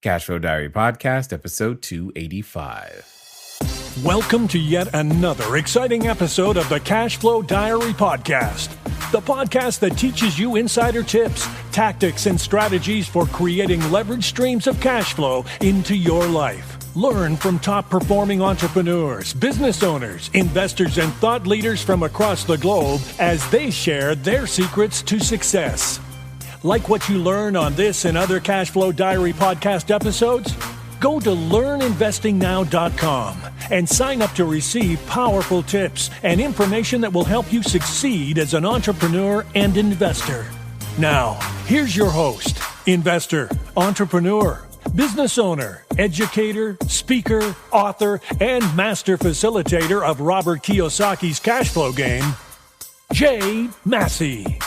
CashFlow Diary Podcast, episode 285. Welcome to yet another exciting episode of the CashFlow Diary Podcast, the podcast that teaches you insider tips, tactics, and strategies for creating leverage streams of cash flow into your life. Learn from top-performing entrepreneurs, business owners, investors, and thought leaders from across the globe as they share their secrets to success. Like what you learn on this and other CashFlow Diary podcast episodes? Go to learninvestingnow.com and sign up to receive powerful tips and information that will help you succeed as an entrepreneur and investor. Now, here's your host, investor, entrepreneur, business owner, educator, speaker, author, and master facilitator of Robert Kiyosaki's cash flow game, Jay Massey.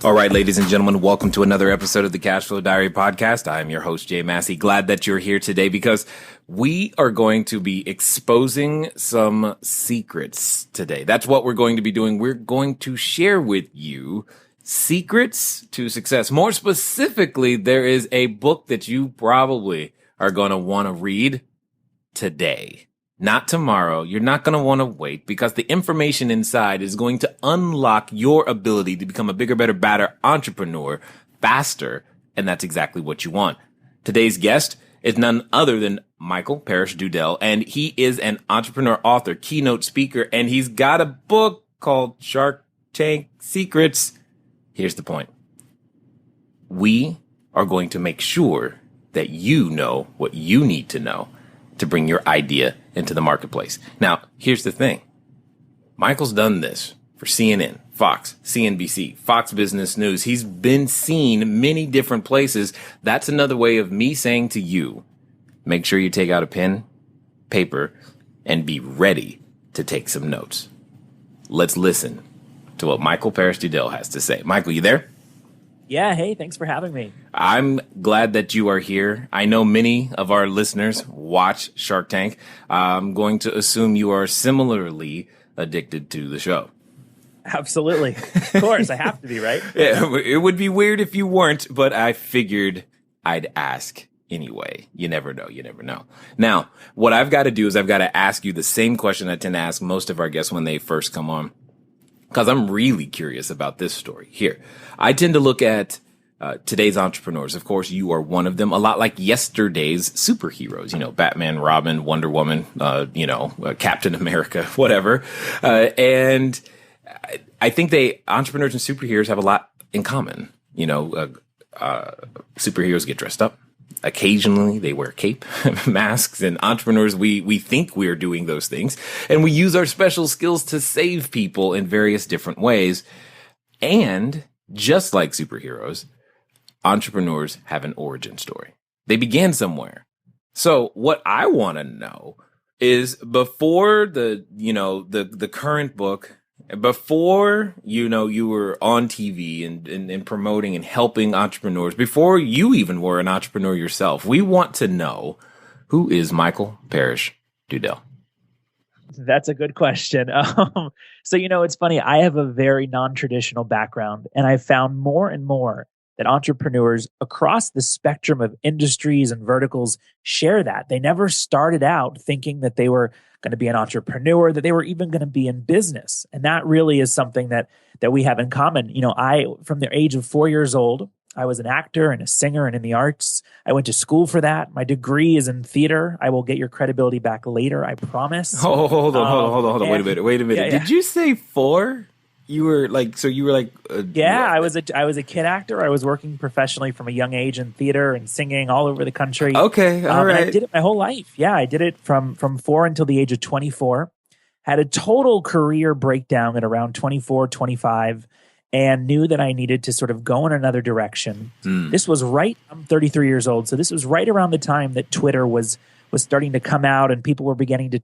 All right, ladies and gentlemen, welcome to another episode of the CashFlow Diary Podcast. I am your host, Jay Massey. Glad that you're here today because we are going to be exposing some secrets today. That's what we're going to be doing. We're going to share with you secrets to success. More specifically, there is a book that you probably are going to want to read today. Not tomorrow. You're not going to want to wait because the information inside is going to unlock your ability to become a bigger, better, badder entrepreneur faster. And that's exactly what you want. Today's guest is none other than Micheal Parrish DuDell, and he is an entrepreneur, author, keynote speaker, and he's got a book called Shark Tank Secrets. Here's the point. We are going to make sure that you know what you need to know to bring your idea into the marketplace. Now, here's the thing. Micheal's done this for CNN, Fox, CNBC, Fox Business News. He's been seen many different places. That's another way of me saying to you, make sure you take out a pen, paper, and be ready to take some notes. Let's listen to what Micheal Parrish DuDell has to say. Micheal, you there? Yeah, hey, thanks for having me. I'm glad that you are here. I know many of our listeners watch Shark Tank. I'm going to assume you are similarly addicted to the show. Absolutely. Of course, I have to be, right? Yeah, it would be weird if you weren't, but I figured I'd ask anyway. You never know. You never know. Now, what I've got to do is I've got to ask you the same question I tend to ask most of our guests when they first come on, because I'm really curious about this story here. I tend to look at today's entrepreneurs. Of course, you are one of them, a lot like yesterday's superheroes, Batman, Robin, Wonder Woman, Captain America, whatever. And I think entrepreneurs and superheroes have a lot in common. Superheroes get dressed up. Occasionally, they wear cape, masks, and entrepreneurs, we think we're doing those things, and we use our special skills to save people in various different ways. And just like superheroes, entrepreneurs have an origin story. They began somewhere. So what I want to know is before the current book, before, you were on TV and promoting and helping entrepreneurs, before you even were an entrepreneur yourself, we want to know, who is Micheal Parrish DuDell? That's a good question. So, it's funny. I have a very non-traditional background, and I've found more and more that entrepreneurs across the spectrum of industries and verticals share that. They never started out thinking that they were going to be an entrepreneur, that they were even going to be in business. And that really is something that we have in common. I, from the age of 4 years old, I was an actor and a singer and in the arts. I went to school for that. My degree is in theater. I will get your credibility back later, I promise. Oh, hold on. Wait a minute. Yeah. Did you say 4? You were like, I was a kid actor. I was working professionally from a young age in theater and singing all over the country. Okay, all right. I did it my whole life. Yeah, I did it from 4 until the age of 24. Had a total career breakdown at around 24, 25, and knew that I needed to sort of go in another direction. This was I'm 33 years old, so this was right around the time that Twitter was starting to come out and people were beginning to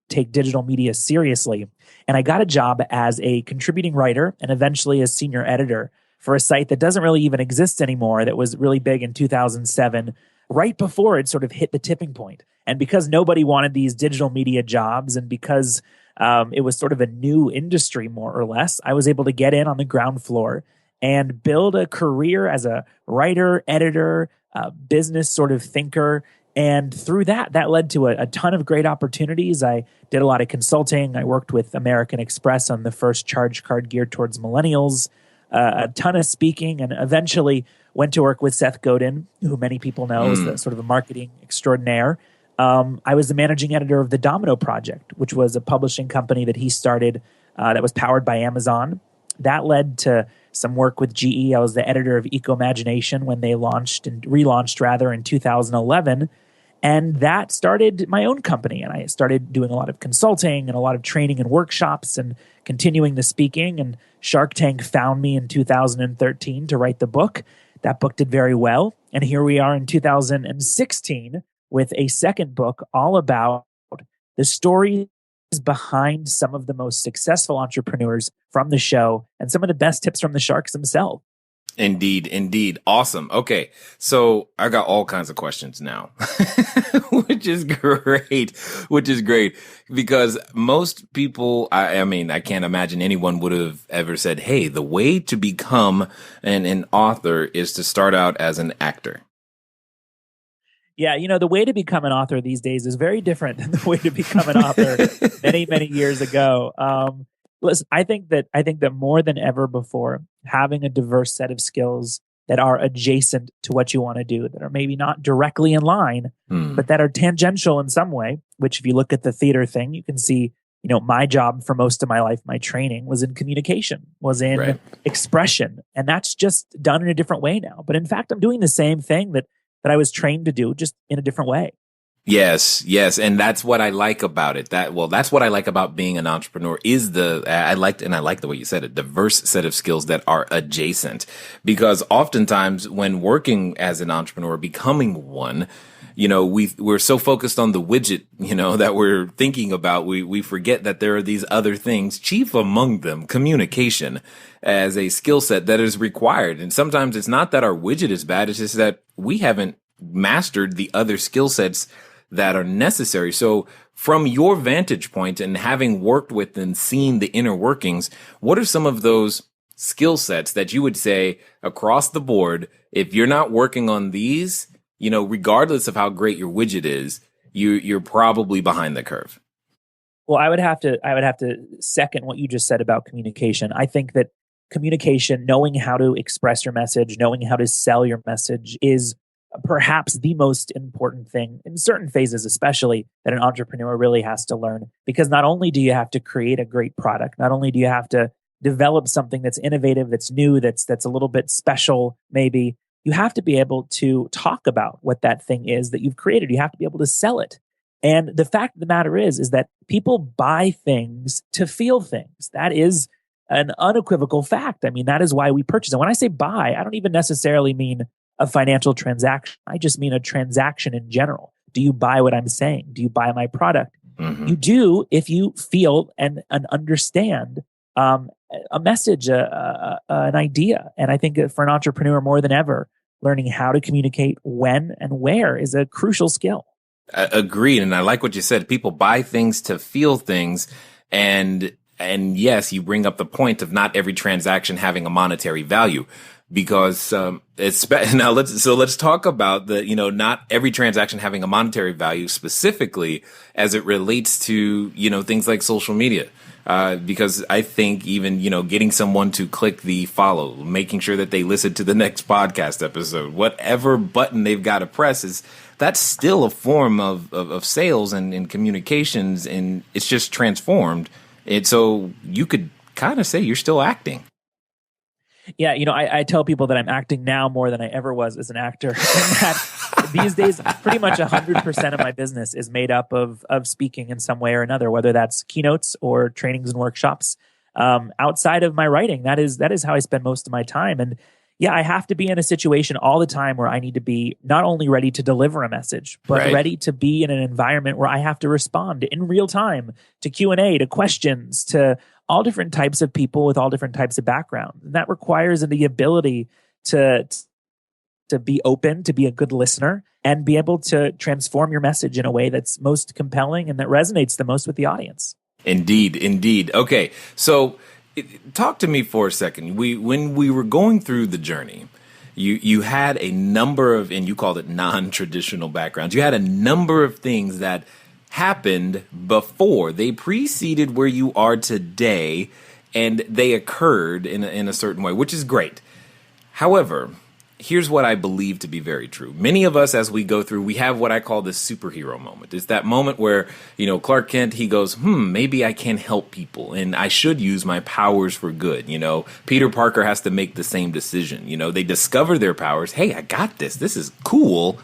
take digital media seriously. And I got a job as a contributing writer and eventually as senior editor for a site that doesn't really even exist anymore, that was really big in 2007, right before it sort of hit the tipping point. And because nobody wanted these digital media jobs, and because it was sort of a new industry, more or less, I was able to get in on the ground floor and build a career as a writer, editor, business sort of thinker. And through that led to a ton of great opportunities. I did a lot of consulting. I worked with American Express on the first charge card geared towards millennials, a ton of speaking, and eventually went to work with Seth Godin, who many people know is the sort of a marketing extraordinaire. I was the managing editor of the Domino Project, which was a publishing company that he started that was powered by Amazon. That led to some work with GE. I was the editor of Eco Imagination when they launched and relaunched rather in 2011. And that started my own company. And I started doing a lot of consulting and a lot of training and workshops and continuing the speaking. And Shark Tank found me in 2013 to write the book. That book did very well. And here we are in 2016 with a second book all about the stories behind some of the most successful entrepreneurs from the show and some of the best tips from the sharks themselves. Indeed. Awesome. Okay. So I got all kinds of questions now, which is great because most people, I mean, I can't imagine anyone would have ever said, hey, the way to become an author is to start out as an actor. Yeah, the way to become an author these days is very different than the way to become an author many years ago. Listen, I think that more than ever before, having a diverse set of skills that are adjacent to what you want to do, that are maybe not directly in line, but that are tangential in some way, which if you look at the theater thing, you can see, my job for most of my life, my training was in communication, was in expression. And that's just done in a different way now. But in fact, I'm doing the same thing that I was trained to do, just in a different way. Yes. And that's what I like about it. That's what I like about being an entrepreneur is I like the way you said it, diverse set of skills that are adjacent, because oftentimes when working as an entrepreneur, becoming one, we're so focused on the widget, that we're thinking about. We forget that there are these other things, chief among them, communication as a skill set that is required. And sometimes it's not that our widget is bad. It's just that we haven't mastered the other skill sets that are necessary. So from your vantage point and having worked with and seen the inner workings, what are some of those skill sets that you would say across the board, if you're not working on these, regardless of how great your widget is, you're probably behind the curve? Well, I would have to second what you just said about communication. I think that communication, knowing how to express your message, knowing how to sell your message is perhaps the most important thing in certain phases, especially that an entrepreneur really has to learn. Because not only do you have to create a great product, not only do you have to develop something that's innovative, that's new, that's a little bit special, maybe, you have to be able to talk about what that thing is that you've created. You have to be able to sell it. And the fact of the matter is that people buy things to feel things. That is an unequivocal fact. I mean, that is why we purchase. And when I say buy, I don't even necessarily mean a financial transaction. I just mean a transaction in general. Do you buy what I'm saying? Do you buy my product? Mm-hmm. You do if you feel and understand a message, an idea. And I think that for an entrepreneur more than ever, learning how to communicate when and where is a crucial skill. Agreed. And I like what you said. People buy things to feel things. And yes, you bring up the point of not every transaction having a monetary value. Because let's talk about not every transaction having a monetary value specifically as it relates to things like social media. Because I think even getting someone to click the follow, making sure that they listen to the next podcast episode, whatever button they've got to press that's still a form of sales and communications, and it's just transformed. And so you could kind of say you're still acting. Yeah, I tell people that I'm acting now more than I ever was as an actor. And that these days, pretty much 100% of my business is made up of speaking in some way or another, whether that's keynotes or trainings and workshops. Outside of my writing, that is how I spend most of my time. And yeah, I have to be in a situation all the time where I need to be not only ready to deliver a message, but ready to be in an environment where I have to respond in real time to Q&A, to questions, to all different types of people with all different types of backgrounds. And that requires the ability to be open, to be a good listener, and be able to transform your message in a way that's most compelling and that resonates the most with the audience. Indeed. Okay. So Talk to me for a second. When we were going through the journey, you had a number of, and you called it non-traditional backgrounds. You had a number of things that happened before. They preceded where you are today, and they occurred in a certain way, which is great. However, here's what I believe to be very true. Many of us, as we go through, we have what I call the superhero moment. It's that moment where, Clark Kent, he goes, maybe I can help people and I should use my powers for good. Peter Parker has to make the same decision. They discover their powers. Hey, I got this. This is cool.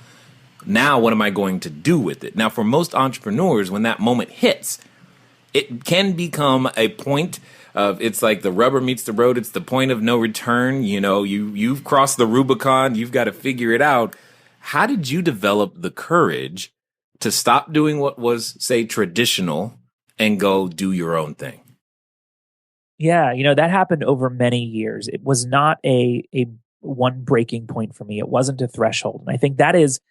Now, what am I going to do with it? Now, for most entrepreneurs, when that moment hits, it can become a point of, it's like the rubber meets the road. It's the point of no return. You've crossed the Rubicon. You've got to figure it out. How did you develop the courage to stop doing what was, say, traditional and go do your own thing? Yeah, that happened over many years. It was not a one breaking point for me. It wasn't a threshold. And I think that is,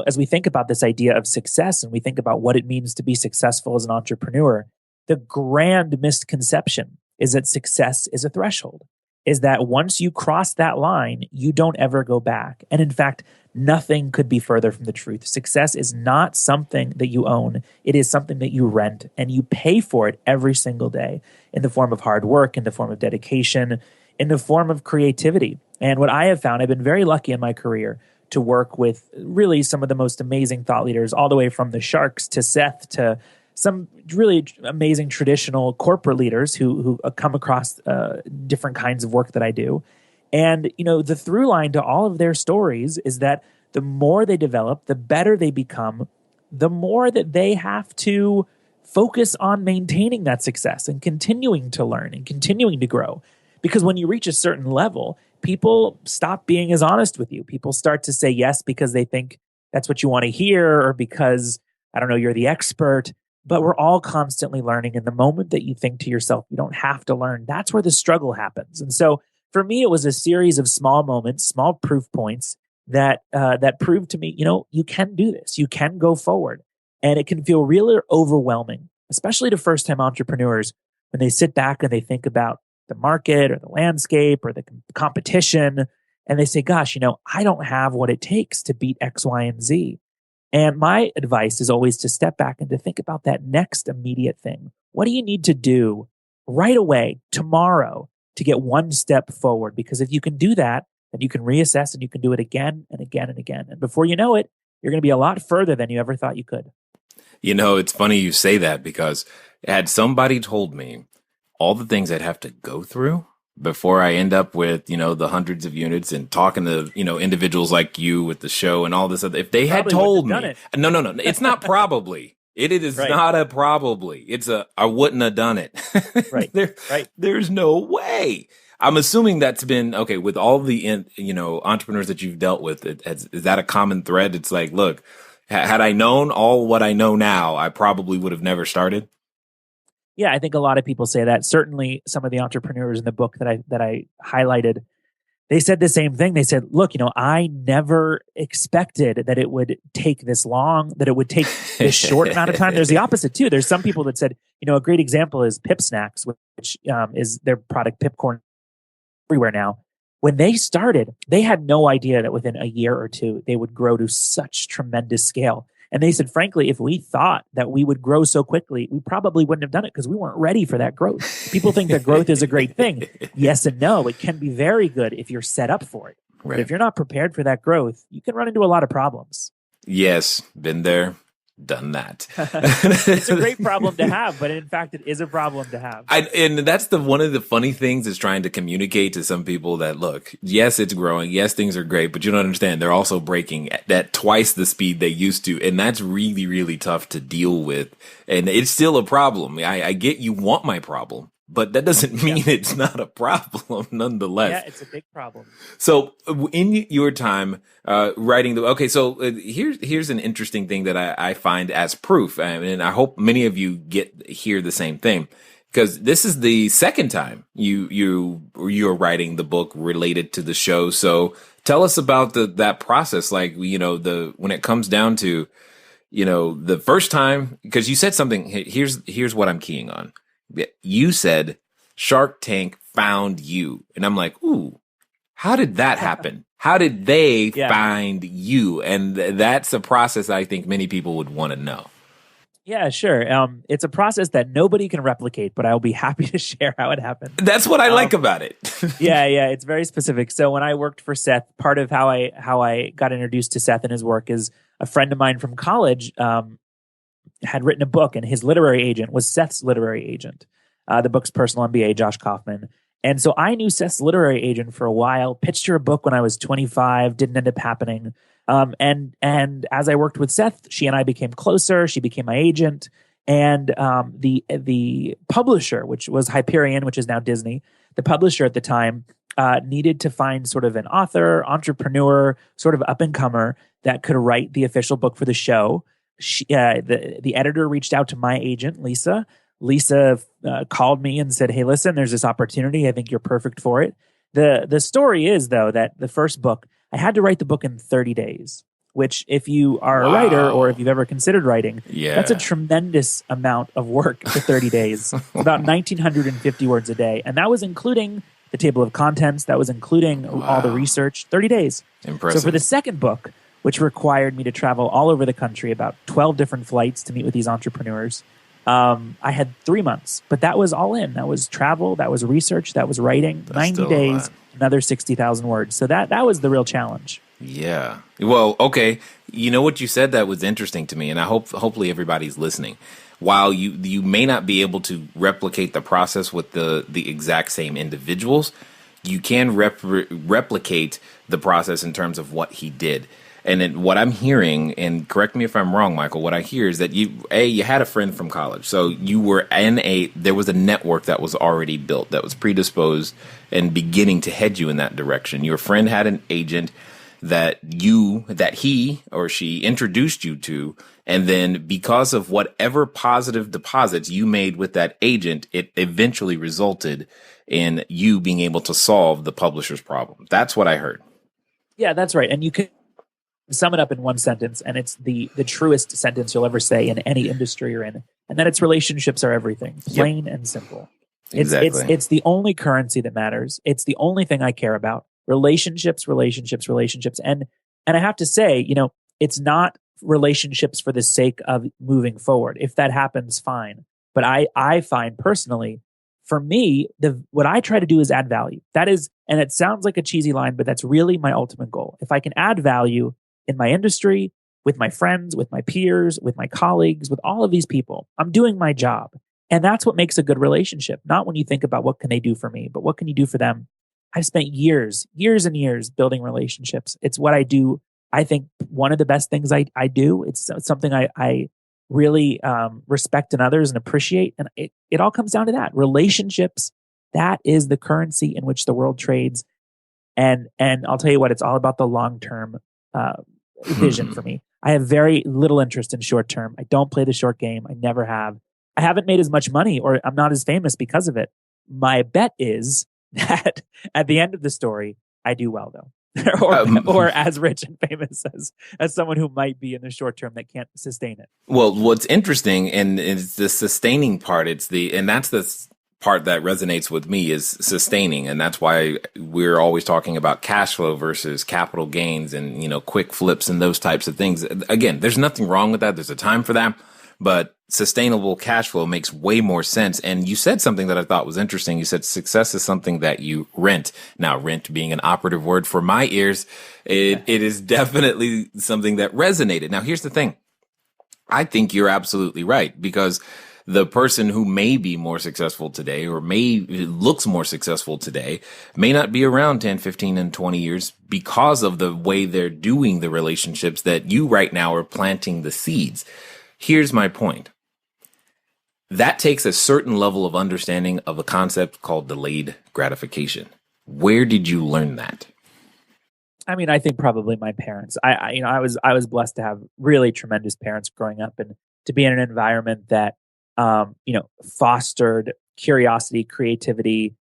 as we think about this idea of success and we think about what it means to be successful as an entrepreneur, the grand misconception is that success is a threshold, is that once you cross that line, you don't ever go back. And in fact, nothing could be further from the truth. Success is not something that you own. It is something that you rent, and you pay for it every single day in the form of hard work, in the form of dedication, in the form of creativity. And what I have found, I've been very lucky in my career to work with really some of the most amazing thought leaders, all the way from the Sharks to Seth to some really amazing traditional corporate leaders who come across different kinds of work that I do. And, the through line to all of their stories is that the more they develop, the better they become, the more that they have to focus on maintaining that success and continuing to learn and continuing to grow. Because when you reach a certain level, people stop being as honest with you. People start to say yes because they think that's what you want to hear, or because, I don't know, you're the expert. But we're all constantly learning. And the moment that you think to yourself, you don't have to learn, that's where the struggle happens. And so for me, it was a series of small moments, small proof points that proved to me, you can do this. You can go forward. And it can feel really overwhelming, especially to first-time entrepreneurs when they sit back and they think about the market or the landscape or the competition. And they say, gosh, I don't have what it takes to beat X, Y, and Z. And my advice is always to step back and to think about that next immediate thing. What do you need to do right away, tomorrow, to get one step forward? Because if you can do that, then you can reassess and you can do it again and again and again. And before you know it, you're going to be a lot further than you ever thought you could. It's funny you say that, because had somebody told me all the things I'd have to go through before I end up with, the hundreds of units and talking to, individuals like you with the show and all this other, if they had told me, no, it's not probably, it is right. Not a probably, it's I wouldn't have done it. Right. Right. There's no way. I'm assuming that's been, okay, with all the, entrepreneurs that you've dealt with, is that a common thread? It's like, look, had I known all what I know now, I probably would have never started. Yeah, I think a lot of people say that. Certainly some of the entrepreneurs in the book that I highlighted, they said the same thing. They said, look, I never expected that it would take this long, that it would take this short amount of time. There's the opposite too. There's some people that said, a great example is Pip Snacks, which is their product, Pipcorn, everywhere now. When they started, they had no idea that within a year or two, they would grow to such tremendous scale. And they said, frankly, if we thought that we would grow so quickly, we probably wouldn't have done it because we weren't ready for that growth. People think that growth is a great thing. Yes and no. It can be very good if you're set up for it. Right. But if you're not prepared for that growth, you can run into a lot of problems. Yes, been there, done that. It's a great problem to have, but in fact, it is a problem to have. And that's one of the funny things is trying to communicate to some people that, look, yes, it's growing. Yes, things are great, but you don't understand. They're also breaking at twice the speed they used to. And that's really, really tough to deal with. And it's still a problem. I get you want my problem, but that doesn't mean it's not a problem nonetheless. Yeah, it's a big problem. So in your time writing here's an interesting thing that I find as proof, and I hope many of you hear the same thing, because this is the second time you're writing the book related to the show. So tell us about that process, like when it comes down to the first time, because you said something. Here's what I'm keying on. You said Shark Tank found you. And I'm like, ooh, how did that happen? How did they find you? And that's a process I think many people would want to know. Yeah, sure. It's a process that nobody can replicate, but I'll be happy to share how it happened. That's what I like about it. yeah, it's very specific. So when I worked for Seth, part of how I got introduced to Seth and his work is a friend of mine from college had written a book, and his literary agent was Seth's literary agent. The book's Personal MBA, Josh Kaufman. And so I knew Seth's literary agent for a while, pitched her a book when I was 25, didn't end up happening. And as I worked with Seth, she and I became closer. She became my agent, and the publisher, which was Hyperion, which is now Disney, the publisher at the time needed to find sort of an author, entrepreneur, sort of up and comer that could write the official book for the show. The editor reached out to my agent, Lisa. Lisa called me and said, "Hey, listen, there's this opportunity. I think you're perfect for it." The story is, though, that the first book, I had to write the book in 30 days, which if you are a writer or if you've ever considered writing, that's a tremendous amount of work for 30 days, about 1,950 words a day. And that was including the table of contents. That was including all the research, 30 days. Impressive. So for the second book, which required me to travel all over the country, about 12 different flights to meet with these entrepreneurs, I had 3 months, but that was all in. That was travel, that was research, that was writing. That's 90 days, another 60,000 words. So that was the real challenge. Yeah. Well, okay. You know what you said that was interesting to me, and I hopefully everybody's listening. While you may not be able to replicate the process with the exact same individuals, you can replicate the process in terms of what he did. And then what I'm hearing, and correct me if I'm wrong, Michael, what I hear is that you had a friend from college. So you were there was a network that was already built, that was predisposed and beginning to head you in that direction. Your friend had an agent that he or she introduced you to. And then because of whatever positive deposits you made with that agent, it eventually resulted in you being able to solve the publisher's problem. That's what I heard. Yeah, that's right. And you can sum it up in one sentence, and it's the truest sentence you'll ever say in any industry you're in, and that it's relationships are everything, plain and simple. Exactly. It's the only currency that matters. It's the only thing I care about. Relationships. And I have to say, it's not relationships for the sake of moving forward. If that happens, fine. But I find personally, for me, what I try to do is add value. That is, and it sounds like a cheesy line, but that's really my ultimate goal. If I can add value in my industry, with my friends, with my peers, with my colleagues, with all of these people, I'm doing my job. And that's what makes a good relationship. Not when you think about what can they do for me, but what can you do for them? I've spent years and years building relationships. It's what I do. I think one of the best things I do. It's something I really respect in others and appreciate. And it all comes down to that. Relationships, that is the currency in which the world trades. And I'll tell you what, it's all about the long-term vision for me. I have very little interest in short term. I don't play the short game. I never have. I haven't made as much money, or I'm not as famous because of it. My bet is that at the end of the story, I do well though, or as rich and famous as someone who might be in the short term that can't sustain it. Well, what's interesting and it's the sustaining part. That's the part that resonates with me is sustaining. And that's why we're always talking about cash flow versus capital gains and, quick flips and those types of things. Again, there's nothing wrong with that. There's a time for that, but sustainable cash flow makes way more sense. And you said something that I thought was interesting. You said success is something that you rent. Now, rent being an operative word for my ears, it is definitely something that resonated. Now, here's the thing. I think you're absolutely right, because the person who may be more successful today or looks more successful today may not be around 10, 15, and 20 years because of the way they're doing the relationships that you right now are planting the seeds. Here's my point. That takes a certain level of understanding of a concept called delayed gratification. Where did you learn that? I mean, I think probably my parents. I was blessed to have really tremendous parents growing up and to be in an environment that fostered curiosity, creativity,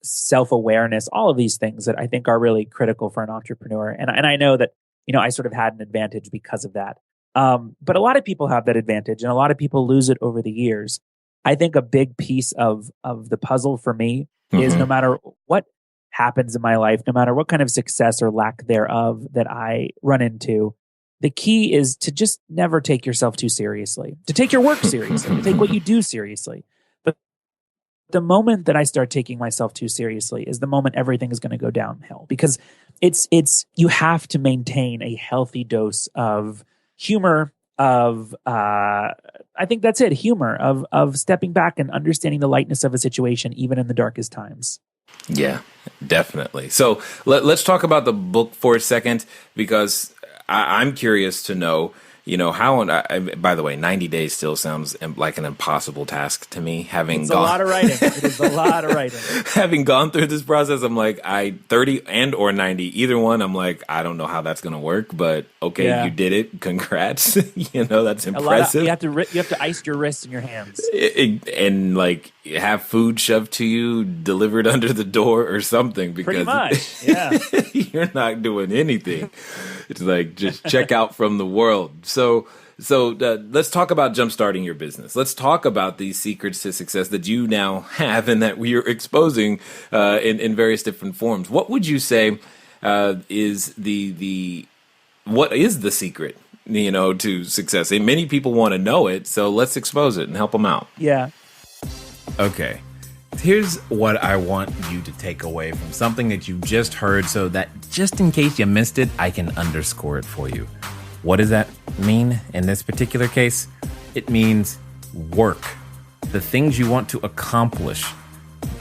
self-awareness, all of these things that I think are really critical for an entrepreneur. And I know that, I sort of had an advantage because of that. But a lot of people have that advantage and a lot of people lose it over the years. I think a big piece of the puzzle for me is no matter what happens in my life, no matter what kind of success or lack thereof that I run into, the key is to just never take yourself too seriously, to take your work seriously, to take what you do seriously. But the moment that I start taking myself too seriously is the moment everything is going to go downhill, because it's you have to maintain a healthy dose of humor, of I think that's it, humor, of stepping back and understanding the lightness of a situation even in the darkest times. Yeah, definitely. So let's talk about the book for a second, because I'm curious to know, how, by the way, 90 days still sounds like an impossible task to me. It's a lot of writing. It is a lot of writing. Having gone through this process, I'm like, 30 and or 90, either one, I'm like, I don't know how that's going to work, but okay, You did it. Congrats. That's impressive. You have to ice your wrists and your hands. And like have food shoved to you, delivered under the door or something, because pretty much, yeah. You're not doing anything. It's like, just check out from the world. So let's talk about jumpstarting your business. Let's talk about these secrets to success that you now have and that we are exposing in various different forms. What would you say is what is the secret, to success? And many people want to know it, so let's expose it and help them out. Yeah. Okay. Here's what I want you to take away from something that you just heard, so that just in case you missed it, I can underscore it for you. What does that mean in this particular case? It means work. The things you want to accomplish,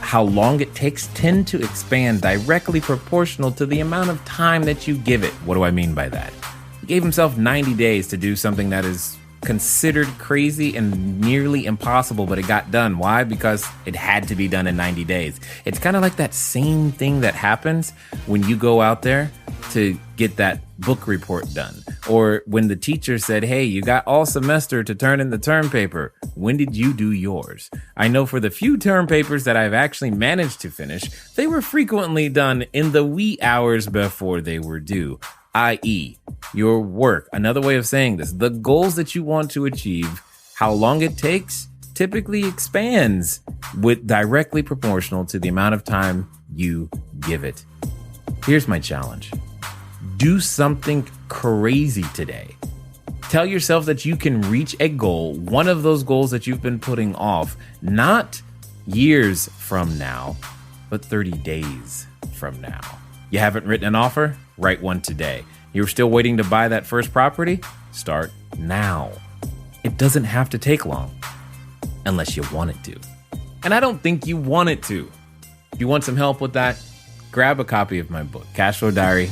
how long it takes, tend to expand directly proportional to the amount of time that you give it. What do I mean by that? He gave himself 90 days to do something that is considered crazy and nearly impossible, but it got done. Why? Because it had to be done in 90 days. It's kind of like that same thing that happens when you go out there to get that book report done, or when the teacher said, hey, you got all semester to turn in the term paper. When did you do yours? I know for the few term papers that I've actually managed to finish, they were frequently done in the wee hours before they were due, i.e., your work. Another way of saying this, the goals that you want to achieve, how long it takes, typically expands with directly proportional to the amount of time you give it. Here's my challenge. Do something crazy today. Tell yourself that you can reach a goal, one of those goals that you've been putting off, not years from now, but 30 days from now. You haven't written an offer? Write one today. You're still waiting to buy that first property? Start now. It doesn't have to take long, unless you want it to. And I don't think you want it to. If you want some help with that, grab a copy of my book, Cashflow Diary,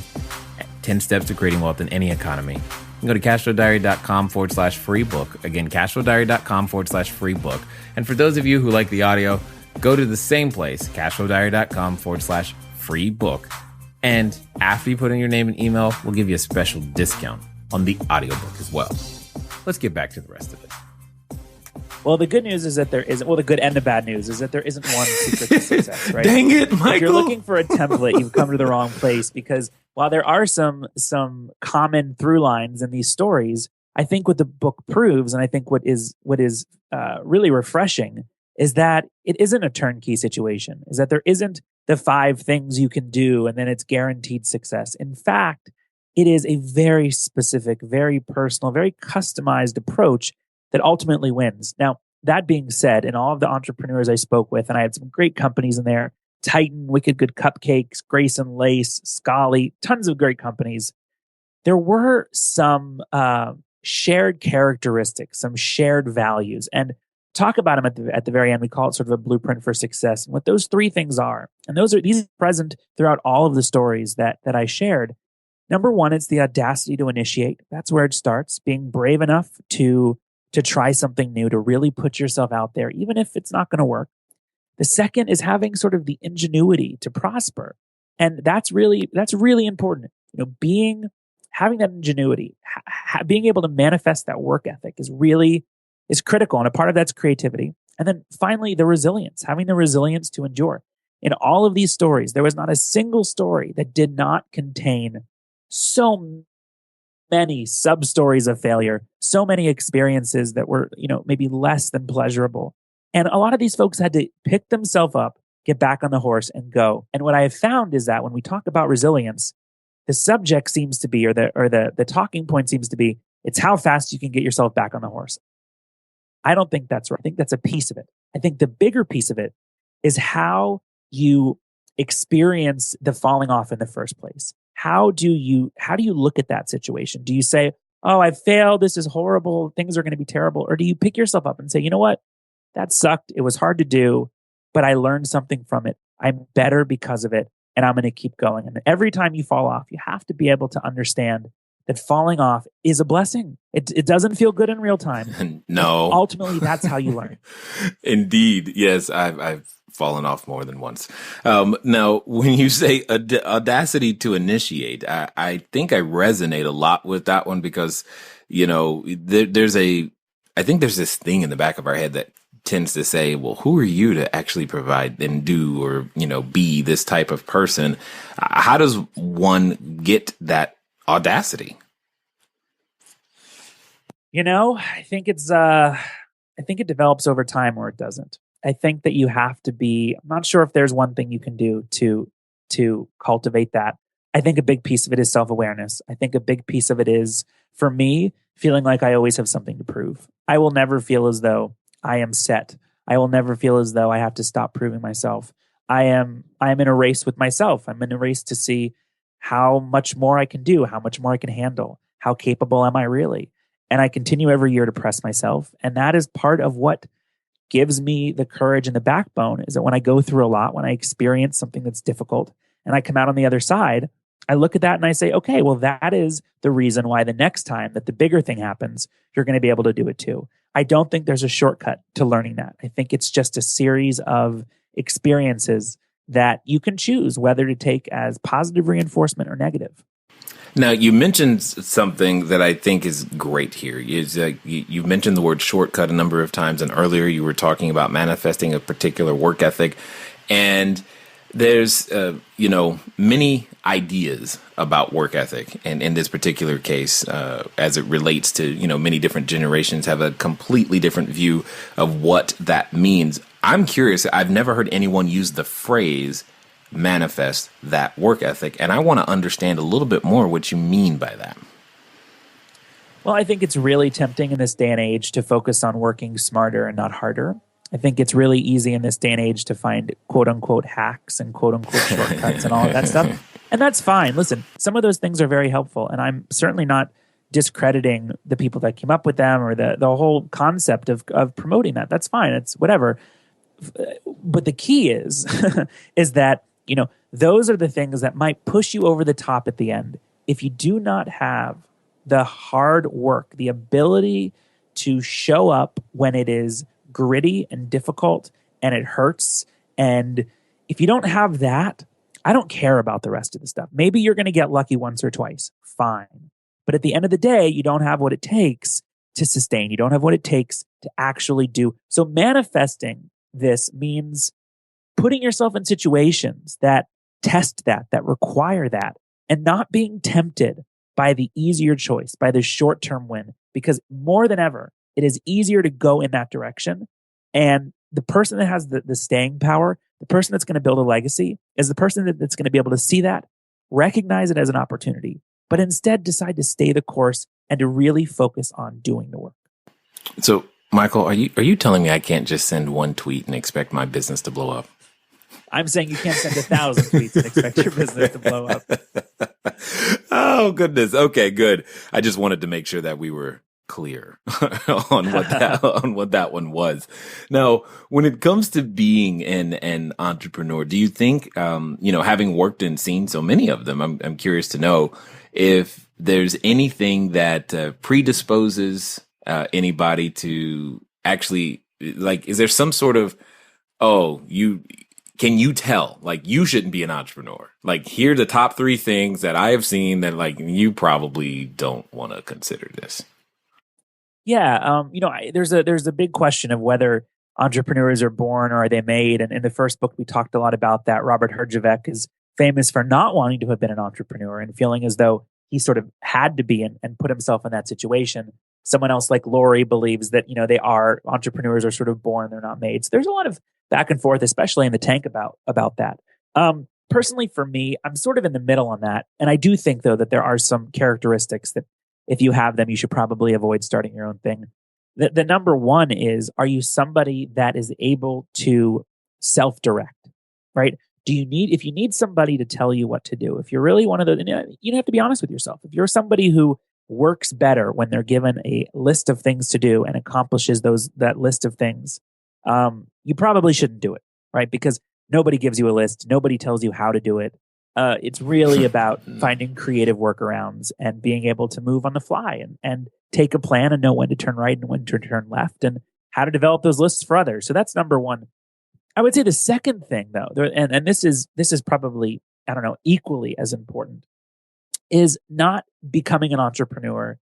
10 Steps to Creating Wealth in Any Economy. You can go to cashflowdiary.com/free book. Again, cashflowdiary.com/free book. And for those of you who like the audio, go to the same place, cashflowdiary.com/free book. And after you put in your name and email, we'll give you a special discount on the audiobook as well. Let's get back to the rest of it. Well, the good news is that there isn't. Well, the good and the bad news is that there isn't one secret to success, right? Dang it, Michael! If you're looking for a template, you've come to the wrong place, because while there are some common through lines in these stories, I think what the book proves, and I think what is really refreshing, is that it isn't a turnkey situation. Is that there isn't the 5 things you can do and then it's guaranteed success. In fact, it is a very specific, very personal, very customized approach that ultimately wins. Now, that being said, in all of the entrepreneurs I spoke with, and I had some great companies in there, Titan, Wicked Good Cupcakes, Grace and Lace, Scully, tons of great companies. There were some shared characteristics, some shared values, and talk about them at the very end. We call it sort of a blueprint for success, and what those 3 things are. And these are present throughout all of the stories that I shared. Number 1, it's the audacity to initiate. That's where it starts, being brave enough to try something new, to really put yourself out there, even if it's not going to work. The second is having sort of the ingenuity to prosper. And that's really important. Having that ingenuity, being able to manifest that work ethic is critical. And a part of that's creativity. And then finally, the resilience, having the resilience to endure. In all of these stories, there was not a single story that did not contain so many sub-stories of failure, so many experiences that were, maybe less than pleasurable. And a lot of these folks had to pick themselves up, get back on the horse, and go. And what I have found is that when we talk about resilience, the subject seems to be, or the talking point seems to be, it's how fast you can get yourself back on the horse. I don't think that's right. I think that's a piece of it. I think the bigger piece of it is how you experience the falling off in the first place. How do you look at that situation? Do you say, oh, I've failed, this is horrible, things are going to be terrible? Or do you pick yourself up and say, you know what? That sucked. It was hard to do, but I learned something from it. I'm better because of it, and I'm going to keep going. And every time you fall off, you have to be able to understand that falling off is a blessing. It doesn't feel good in real time. No. Ultimately, that's how you learn. Indeed. Yes, I've fallen off more than once. Now, when you say audacity to initiate, I think I resonate a lot with that one because, I think there's this thing in the back of our head that tends to say, well, who are you to actually provide and do or, be this type of person? How does one get that audacity? I think it develops over time or it doesn't. I think that you have to be, I'm not sure if there's one thing you can do to cultivate that. I think a big piece of it is self-awareness. I think a big piece of it is, for me, feeling like I always have something to prove. I will never feel as though I am set. I will never feel as though I have to stop proving myself. I am in a race with myself. I'm in a race to see how much more I can do, how much more I can handle, how capable am I really? And I continue every year to press myself. And that is part of what gives me the courage and the backbone, is that when I go through a lot, when I experience something that's difficult and I come out on the other side, I look at that and I say, okay, well, that is the reason why the next time that the bigger thing happens, you're going to be able to do it too. I don't think there's a shortcut to learning that. I think it's just a series of experiences that you can choose whether to take as positive reinforcement or negative. Now, you mentioned something that I think is great here. You mentioned the word shortcut a number of times, and earlier you were talking about manifesting a particular work ethic. And there's, many ideas about work ethic. And in this particular case, as it relates to, many different generations have a completely different view of what that means. I'm curious. I've never heard anyone use the phrase manifest that work ethic. And I want to understand a little bit more what you mean by that. Well, I think it's really tempting in this day and age to focus on working smarter and not harder. I think it's really easy in this day and age to find quote unquote hacks and quote unquote shortcuts and all of that stuff. And that's fine. Listen, some of those things are very helpful. And I'm certainly not discrediting the people that came up with them or the whole concept of promoting that. That's fine. It's whatever. But the key is, is that, those are the things that might push you over the top at the end. If you do not have the hard work, the ability to show up when it is gritty and difficult and it hurts, and if you don't have that, I don't care about the rest of the stuff. Maybe you're going to get lucky once or twice. Fine. But at the end of the day, you don't have what it takes to sustain. You don't have what it takes to actually do. So manifesting this means putting yourself in situations that test that require that, and not being tempted by the easier choice, by the short-term win, because more than ever, it is easier to go in that direction. And the person that has the staying power, the person that's going to build a legacy, is the person that's going to be able to see that, recognize it as an opportunity, but instead decide to stay the course and to really focus on doing the work. So, Michael, are you telling me I can't just send one tweet and expect my business to blow up? I'm saying you can't send 1,000 tweets and expect your business to blow up. Oh, goodness. Okay, good. I just wanted to make sure that we were clear on what that one was. Now, when it comes to being an entrepreneur, do you think, having worked and seen so many of them, I'm curious to know if there's anything that predisposes anybody to actually, is there some sort of, can you tell, you shouldn't be an entrepreneur? Here are the top 3 things that I have seen that, you probably don't want to consider this. Yeah. There's a big question of whether entrepreneurs are born or are they made. And in the first book, we talked a lot about that. Robert Herjavec is famous for not wanting to have been an entrepreneur and feeling as though he sort of had to be and put himself in that situation. Someone else like Lori believes that, entrepreneurs are sort of born, they're not made. So there's a lot of back and forth, especially in the tank about that. Personally, for me, I'm sort of in the middle on that. And I do think, though, that there are some characteristics that if you have them, you should probably avoid starting your own thing. The number one is, are you somebody that is able to self-direct, right? If you need somebody to tell you what to do, if you're really one of those, you have to be honest with yourself. If you're somebody who works better when they're given a list of things to do and accomplishes that list of things, you probably shouldn't do it, right? Because nobody gives you a list. Nobody tells you how to do it. It's really about finding creative workarounds and being able to move on the fly and take a plan and know when to turn right and when to turn left and how to develop those lists for others. So that's number one. I would say the second thing, though, and this is probably, equally as important, is not becoming an entrepreneur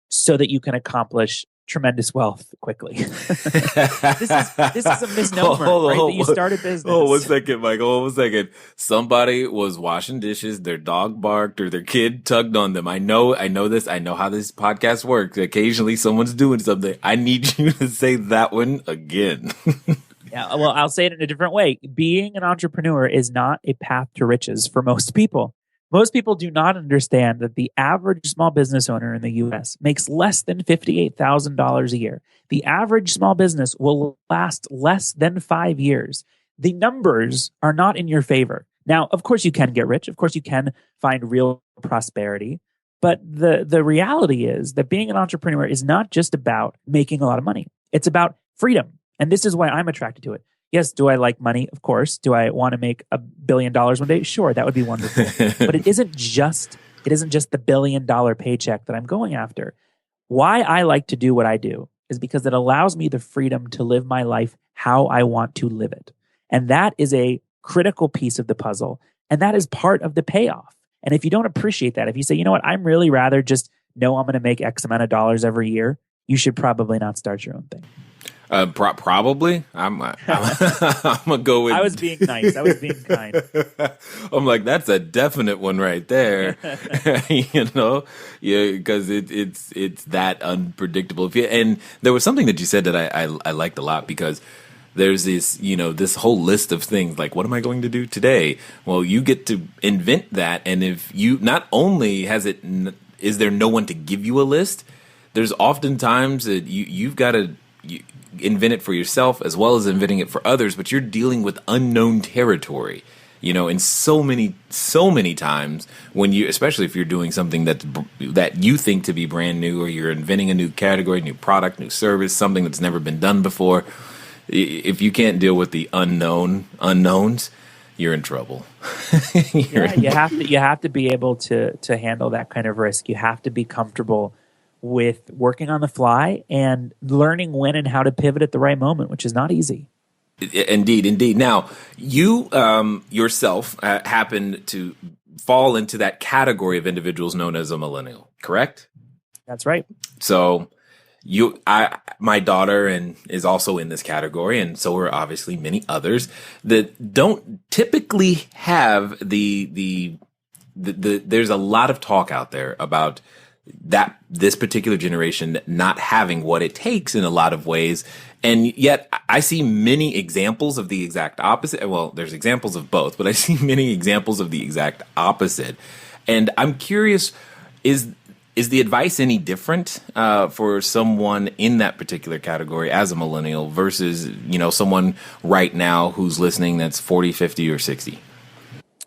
so that you can accomplish tremendous wealth quickly. This is a misnomer, that you start a business. Oh, 1 second, Michael. 1 second. Somebody was washing dishes, their dog barked, or their kid tugged on them. I know this. I know how this podcast works. Occasionally someone's doing something. I need you to say that one again. Yeah, well, I'll say it in a different way. Being an entrepreneur is not a path to riches for most people. Most people do not understand that the average small business owner in the U.S. makes less than $58,000 a year. The average small business will last less than 5 years. The numbers are not in your favor. Now, of course, you can get rich. Of course, you can find real prosperity. But the reality is that being an entrepreneur is not just about making a lot of money. It's about freedom. And this is why I'm attracted to it. Yes, do I like money? Of course. Do I want to make $1 billion one day? Sure, that would be wonderful. But it isn't just the $1 billion paycheck that I'm going after. Why I like to do what I do is because it allows me the freedom to live my life how I want to live it. And that is a critical piece of the puzzle. And that is part of the payoff. And if you don't appreciate that, if you say, you know what, I'm really rather just know I'm going to make X amount of dollars every year, you should probably not start your own thing. Probably. I'm gonna go with. I was being nice. I was being kind. I'm like, that's a definite one right there. Yeah, because it's that unpredictable. And there was something that you said that I liked a lot, because there's this, this whole list of things like, what am I going to do today? Well, you get to invent that, and if you not only is there no one to give you a list, there's oftentimes that you've got to invent it for yourself as well as inventing it for others, but you're dealing with unknown territory, and so many times when especially if you're doing something that you think to be brand new, or you're inventing a new category, new product, new service, something that's never been done before, if you can't deal with the unknowns, you're in trouble. You have to be able to handle that kind of risk. You have to be comfortable with working on the fly and learning when and how to pivot at the right moment, which is not easy. Indeed. Now, you yourself happen to fall into that category of individuals known as a millennial, correct? That's right. So my daughter is also in this category, and so are obviously many others that don't typically have the there's a lot of talk out there about this particular generation not having what it takes in a lot of ways. And yet I see many examples of the exact opposite. Well, there's examples of both, but I see many examples of the exact opposite. And I'm curious, is the advice any different for someone in that particular category as a millennial versus, someone right now who's listening that's 40, 50, or 60?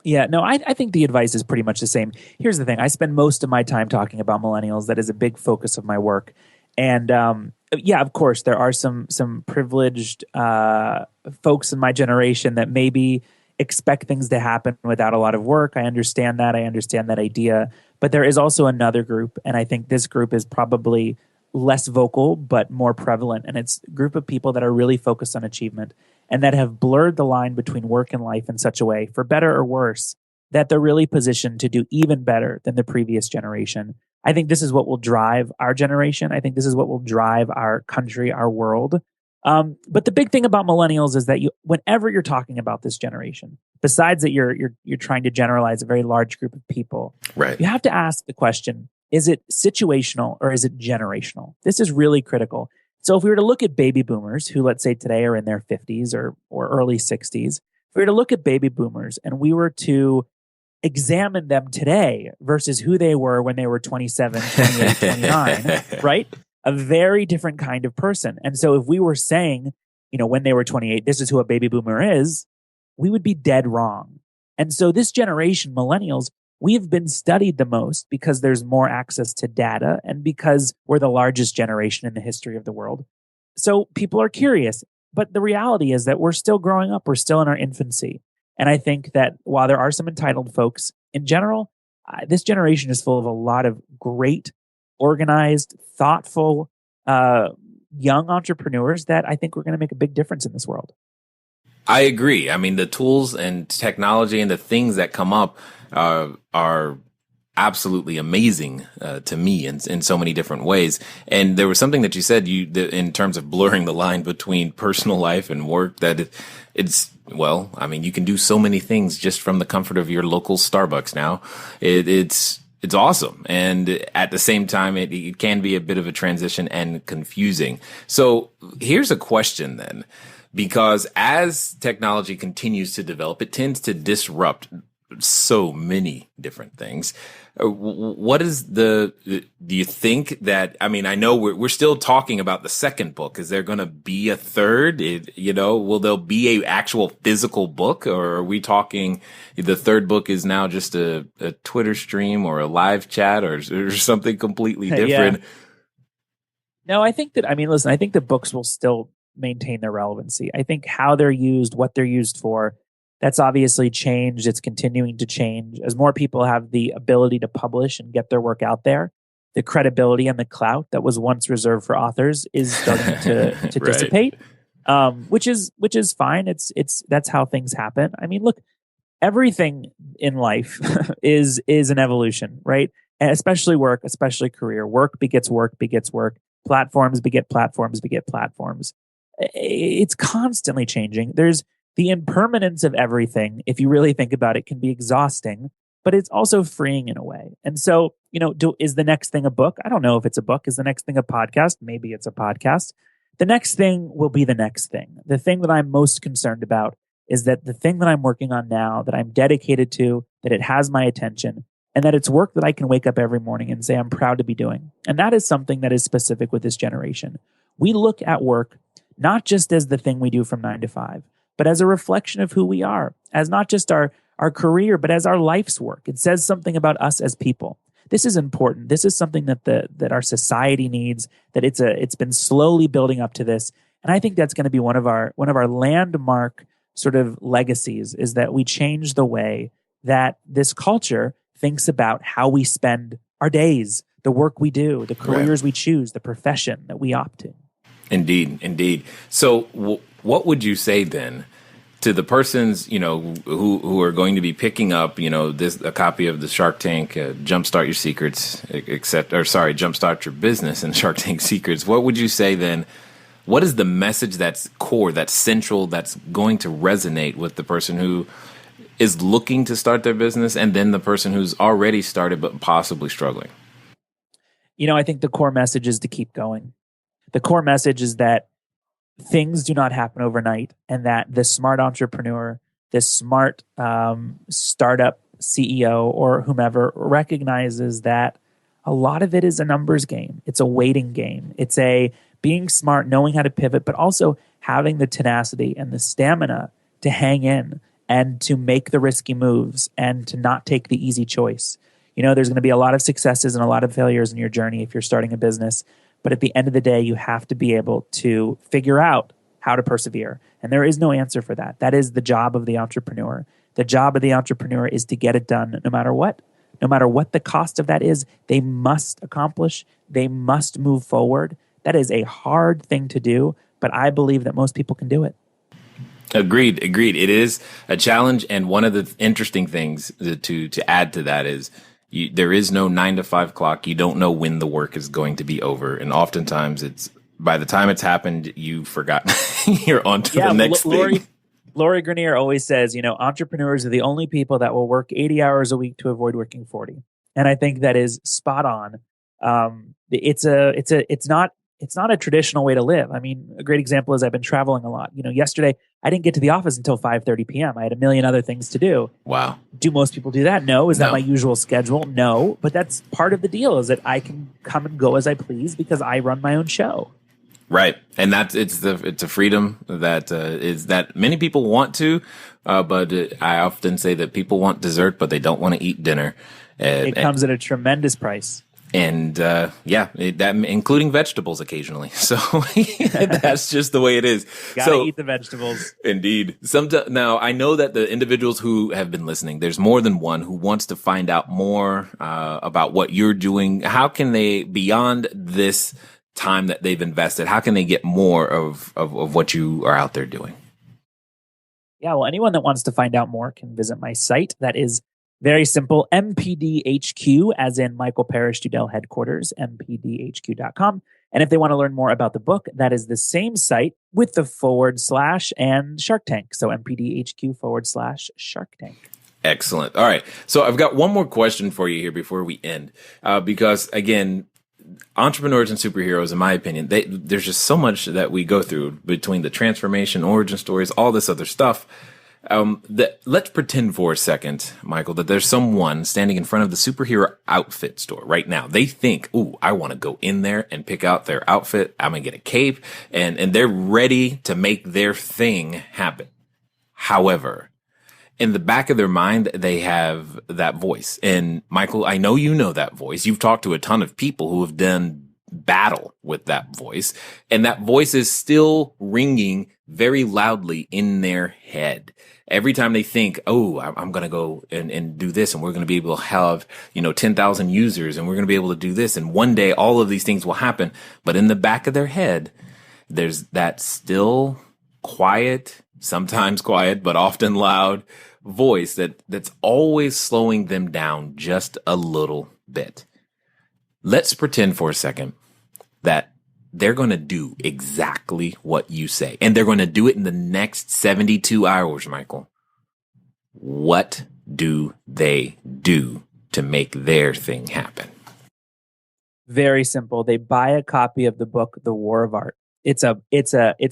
Yeah, no, I think the advice is pretty much the same. Here's the thing. I spend most of my time talking about millennials. That is a big focus of my work. And of course, there are some privileged folks in my generation that maybe expect things to happen without a lot of work. I understand that. I understand that idea. But there is also another group, and I think this group is probably less vocal but more prevalent. And it's a group of people that are really focused on achievement and that have blurred the line between work and life in such a way, for better or worse, that they're really positioned to do even better than the previous generation. I think this is what will drive our generation. I think this is what will drive our country, our world. But the big thing about millennials is that whenever you're talking about this generation, besides that you're trying to generalize a very large group of people, right, you have to ask the question, Is it situational or is it generational? This is really critical. So if we were to look at baby boomers who, let's say today are in their 50s or early 60s, if we were to look at baby boomers and we were to examine them today versus who they were when they were 27, 28, 29, right? A very different kind of person. And so if we were saying, when they were 28, this is who a baby boomer is, we would be dead wrong. And so this generation, millennials, we've been studied the most because there's more access to data and because we're the largest generation in the history of the world. So people are curious, but the reality is that we're still growing up. We're still in our infancy. And I think that while there are some entitled folks in general, this generation is full of a lot of great, organized, thoughtful, young entrepreneurs that I think we're going to make a big difference in this world. I agree. I mean, the tools and technology and the things that come up are absolutely amazing to me in so many different ways. And there was something that you said in terms of blurring the line between personal life and work, that you can do so many things just from the comfort of your local Starbucks now. It's awesome. And at the same time, it can be a bit of a transition and confusing. So here's a question then, because as technology continues to develop, it tends to disrupt so many different things. What is do you think that, I know we're still talking about the second book. Is there going to be a third? Will there be a actual physical book, or are we talking the third book is now just a Twitter stream or a live chat or something completely different? Yeah. No, I think that, I think the books will still maintain their relevancy. I think how they're used, what they're used for, that's obviously changed. It's continuing to change. As more people have the ability to publish and get their work out there, the credibility and the clout that was once reserved for authors is starting to Right. dissipate, which is fine. That's how things happen. Look, everything in life is an evolution, right? And especially work, especially career. Work begets work, begets work. Platforms beget platforms, beget platforms. It's constantly changing. There's the impermanence of everything, if you really think about it, can be exhausting, but it's also freeing in a way. And so, is the next thing a book? I don't know if it's a book. Is the next thing a podcast? Maybe it's a podcast. The next thing will be the next thing. The thing that I'm most concerned about is that the thing that I'm working on now, that I'm dedicated to, that it has my attention, and that it's work that I can wake up every morning and say I'm proud to be doing. And that is something that is specific with this generation. We look at work not just as the thing we do from 9 to 5, but as a reflection of who we are, as not just our career, but as our life's work. It says something about us as people. This is important. This is something that our society needs, that it's been slowly building up to this. And I think that's going to be one of our landmark sort of legacies, is that we change the way that this culture thinks about how we spend our days, the work we do, the careers we choose, the profession that we opt to. Indeed. So what would you say then to the persons, who are going to be picking up, a copy of the Shark Tank, Jumpstart Your Secrets, Jumpstart Your Business and Shark Tank Secrets? What would you say then? What is the message that's core, that's central, that's going to resonate with the person who is looking to start their business, and then the person who's already started but possibly struggling? I think the core message is to keep going. The core message is that things do not happen overnight, and that the smart entrepreneur, this smart startup CEO or whomever recognizes that a lot of it is a numbers game. It's a waiting game. It's a being smart, knowing how to pivot, but also having the tenacity and the stamina to hang in and to make the risky moves and to not take the easy choice. There's going to be a lot of successes and a lot of failures in your journey if you're starting a business. But at the end of the day, you have to be able to figure out how to persevere. And there is no answer for that. That is the job of the entrepreneur. The job of the entrepreneur is to get it done no matter what. No matter what the cost of that is, they must accomplish. They must move forward. That is a hard thing to do, but I believe that most people can do it. Agreed. It is a challenge. And one of the interesting things to add to that is, there is no 9 to 5 clock. You don't know when the work is going to be over. And oftentimes by the time it's happened, you've forgotten. You're on to the next thing. Lori Grenier always says, entrepreneurs are the only people that will work 80 hours a week to avoid working 40. And I think that is spot on. It's not a traditional way to live. I mean, a great example is I've been traveling a lot. Yesterday I didn't get to the office until 5:30 p.m. I had a million other things to do. Wow. Do most people do that? No. Is No. that my usual schedule? No. But that's part of the deal, is that I can come and go as I please because I run my own show. Right, and it's a freedom that is that many people want to, but I often say that people want dessert, but they don't want to eat dinner. It comes at a tremendous price. And that including vegetables occasionally. So that's just the way it is. Gotta eat the vegetables. Indeed. Now, I know that the individuals who have been listening, there's more than one who wants to find out more about what you're doing. How can they, beyond this time that they've invested, how can they get more of what you are out there doing? Yeah, well, anyone that wants to find out more can visit my site. That is very simple, MPDHQ, as in Micheal Parrish DuDell headquarters, mpdhq.com. And if they want to learn more about the book, that is the same site with the / and Shark Tank. So mpdhq / Shark Tank. Excellent. All right. So I've got one more question for you here before we end, because again, entrepreneurs and superheroes, in my opinion, there's just so much that we go through between the transformation, origin stories, all this other stuff. Let's pretend for a second, Micheal, that there's someone standing in front of the superhero outfit store right now. They think, "Ooh, I want to go in there and pick out their outfit. I'm going to get a cape," and they're ready to make their thing happen. However, in the back of their mind, they have that voice. And Micheal, I know you know that voice. You've talked to a ton of people who have done battle with that voice, and that voice is still ringing very loudly in their head. Every time they think, "Oh, I'm going to go and do this, and we're going to be able to have, 10,000 users, and we're going to be able to do this. And one day all of these things will happen." But in the back of their head, there's that still quiet, sometimes quiet, but often loud voice that's always slowing them down just a little bit. Let's pretend for a second that they're going to do exactly what you say, and they're going to do it in the next 72 hours, Micheal. What do they do to make their thing happen? Very simple. They buy a copy of the book, The War of Art. It's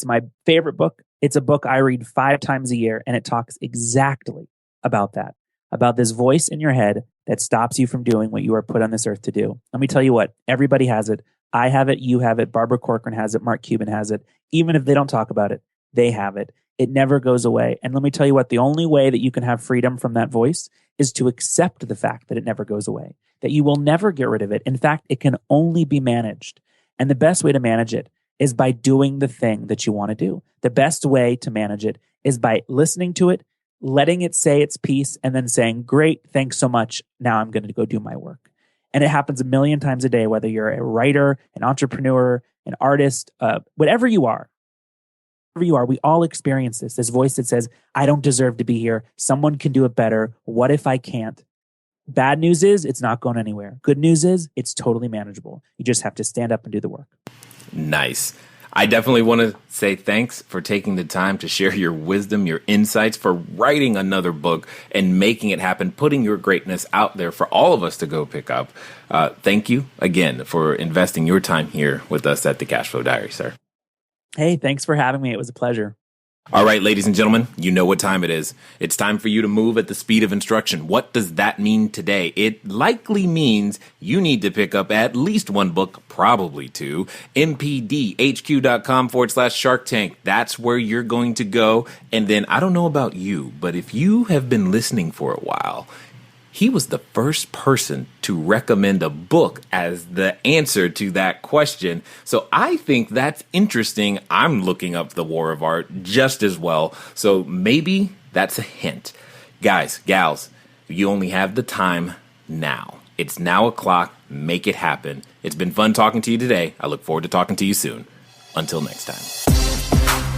my favorite book. It's a book I read 5 times a year, and it talks exactly about that, about this voice in your head that stops you from doing what you are put on this earth to do. Let me tell you what, everybody has it. I have it, you have it, Barbara Corcoran has it, Mark Cuban has it. Even if they don't talk about it, they have it. It never goes away. And let me tell you what, the only way that you can have freedom from that voice is to accept the fact that it never goes away, that you will never get rid of it. In fact, it can only be managed. And the best way to manage it is by doing the thing that you want to do. The best way to manage it is by listening to it, letting it say its piece, and then saying, "Great, thanks so much. Now I'm going to go do my work." And it happens a million times a day, whether you're a writer, an entrepreneur, an artist, whatever you are, we all experience this voice that says, "I don't deserve to be here. Someone can do it better. What if I can't?" Bad news is it's not going anywhere. Good news is it's totally manageable. You just have to stand up and do the work. Nice. I definitely want to say thanks for taking the time to share your wisdom, your insights, for writing another book and making it happen, putting your greatness out there for all of us to go pick up. Thank you again for investing your time here with us at the Cashflow Diary, sir. Hey, thanks for having me. It was a pleasure. All right, ladies and gentlemen, you know what time it is. It's time for you to move at the speed of instruction. What does that mean today? It likely means you need to pick up at least one book, probably 2. mpdhq.com / Shark Tank. That's where you're going to go. And then I don't know about you, but if you have been listening for a while, he was the first person to recommend a book as the answer to that question. So I think that's interesting. I'm looking up The War of Art just as well. So maybe that's a hint. Guys, gals, you only have the time now. It's now o'clock. Make it happen. It's been fun talking to you today. I look forward to talking to you soon. Until next time.